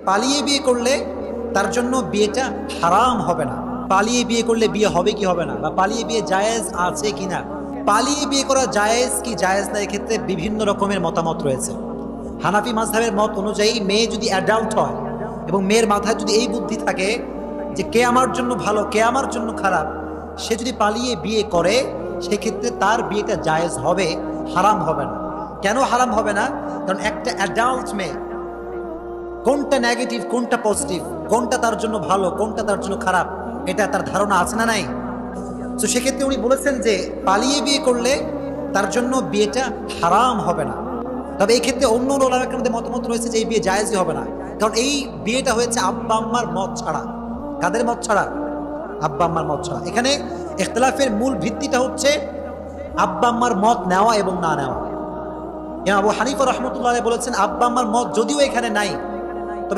পালিয়ে বিয়ে করলে তার জন্য বিয়েটা হারাম হবে না। পালিয়ে বিয়ে করলে বিয়ে হবে কি হবে না, বা পালিয়ে বিয়ে জায়েজ আছে কিনা, পালিয়ে বিয়ে করা জায়েজ কি জায়েজ না, এক্ষেত্রে বিভিন্ন রকমের মতামত রয়েছে। হানাফি মাযহাবের মত অনুযায়ী মেয়ে যদি অ্যাডাল্ট হয় এবং মেয়ের মাথায় যদি এই বুদ্ধি থাকে যে কে আমার জন্য ভালো কে আমার জন্য খারাপ, সে যদি পালিয়ে বিয়ে করে সেক্ষেত্রে তার বিয়েটা জায়েজ হবে, হারাম হবে না। কেন হারাম হবে না? কারণ একটা অ্যাডাল্ট মেয়ে কোনটা নেগেটিভ কোনটা পজিটিভ, কোনটা তার জন্য ভালো কোনটা তার জন্য খারাপ, এটা তার ধারণা আছে না নাই? তো সেক্ষেত্রে উনি বলেছেন যে পালিয়ে বিয়ে করলে তার জন্য বিয়েটা হারাম হবে না। তবে এই ক্ষেত্রে অন্য ওলামাদের মধ্যে মতামত রয়েছে যে এই বিয়ে জায়েজই হবে না, কারণ এই বিয়েটা হয়েছে আব্বা আম্মার মত ছাড়া। কাদের মত ছাড়া? আব্বা আম্মার মত ছাড়া। এখানে ইখতিলাফের মূল ভিত্তিটা হচ্ছে আব্বা আম্মার মত নেওয়া এবং না নেওয়া। ইমাম আবু হানিফা রাহমাতুল্লাহ আলাইহি বলেছেন আব্বা আম্মার মত যদিও এখানে নাই,